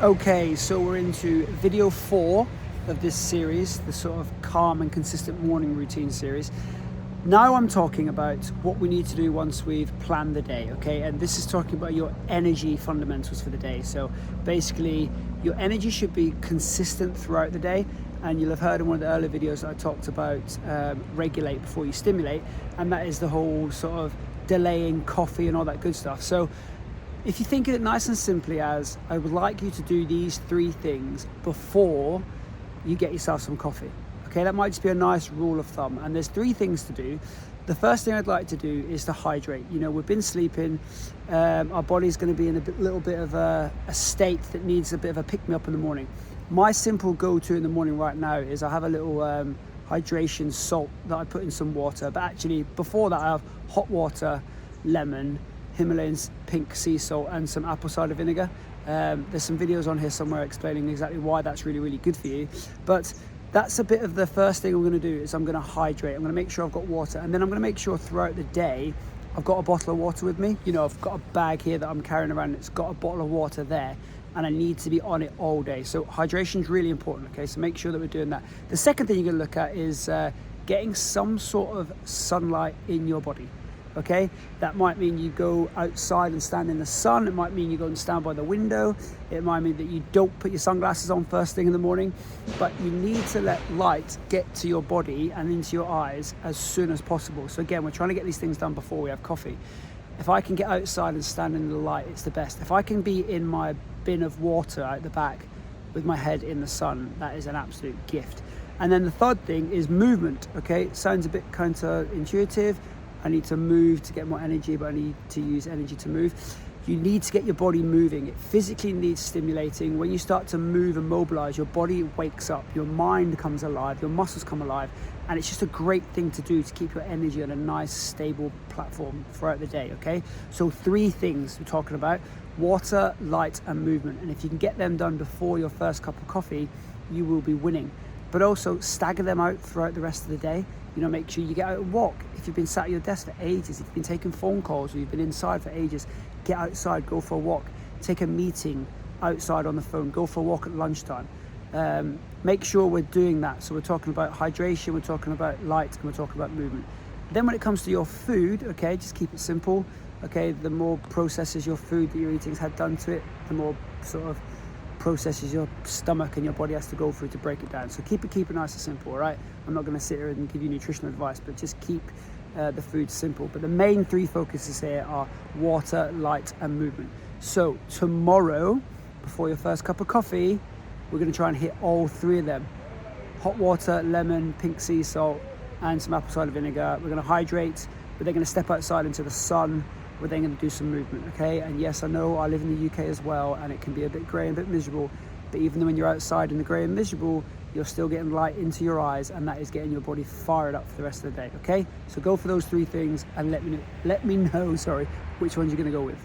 Okay, so we're into video 4 of this series, the sort of calm and consistent morning routine series. Now I'm talking about what we need to do once we've planned the day, okay? And this is talking about your energy fundamentals for the day. So basically, your energy should be consistent throughout the day. And you'll have heard in one of the earlier videos that I talked about regulate before you stimulate. And that is the whole sort of delaying coffee and all that good stuff. So if you think of it nice and simply as, I would like you to do these 3 things before you get yourself some coffee. Okay, that might just be a nice rule of thumb. And there's 3 things to do. The first thing I'd like to do is to hydrate. You know, we've been sleeping, our body's gonna be in a little bit of a state that needs a bit of a pick-me-up in the morning. My simple go-to in the morning right now is I have a little hydration salt that I put in some water. But actually, before that, I have hot water, lemon, Himalayan pink sea salt and some apple cider vinegar. There's some videos on here somewhere explaining exactly why that's really, really good for you. But that's a bit of the first thing I'm going to do is I'm going to hydrate. I'm going to make sure I've got water, and then I'm going to make sure throughout the day I've got a bottle of water with me. You know, I've got a bag here that I'm carrying around. It's got a bottle of water there, and I need to be on it all day. So hydration is really important, okay? So make sure that we're doing that. The second thing you're going to look at is getting some sort of sunlight in your body. Okay, that might mean you go outside and stand in the sun. It might mean you go and stand by the window. It might mean that you don't put your sunglasses on first thing in the morning, but you need to let light get to your body and into your eyes as soon as possible. So again, we're trying to get these things done before we have coffee. If I can get outside and stand in the light, it's the best. If I can be in my bin of water out the back with my head in the sun, that is an absolute gift. And then the third thing is movement. Okay, it sounds a bit counterintuitive. I need to move to get more energy, but I need to use energy to move. You need to get your body moving. It physically needs stimulating. When you start to move and mobilize, your body wakes up, your mind comes alive, your muscles come alive, and it's just a great thing to do to keep your energy on a nice, stable platform throughout the day, okay? So 3 things we're talking about: water, light, and movement. And if you can get them done before your first cup of coffee, you will be winning. But also stagger them out throughout the rest of the day. You know, make sure you get out and walk. If you've been sat at your desk for ages, if you've been taking phone calls or you've been inside for ages, get outside, go for a walk. Take a meeting outside on the phone, go for a walk at lunchtime. Make sure we're doing that. So we're talking about hydration, we're talking about light, and we're talking about movement. Then when it comes to your food, okay, just keep it simple. Okay, the more processes your food that you're eating's had done to it, the more sort of processes your stomach and your body has to go through to break it down. So keep it nice and simple, all right? I'm not going to sit here and give you nutritional advice, but just keep the food simple. But the main 3 focuses here are water, light, and movement. So tomorrow, before your first cup of coffee, we're going to try and hit all 3 of them. Hot water, lemon, pink sea salt, and some apple cider vinegar. We're going to hydrate. We're then going to step outside into the sun. We're then going to do some movement, okay? And yes, I know I live in the UK as well, and it can be a bit grey and a bit miserable, but even when you're outside in the grey and miserable, you're still getting light into your eyes, and that is getting your body fired up for the rest of the day, okay? So go for those 3 things and let me know, which ones you're going to go with.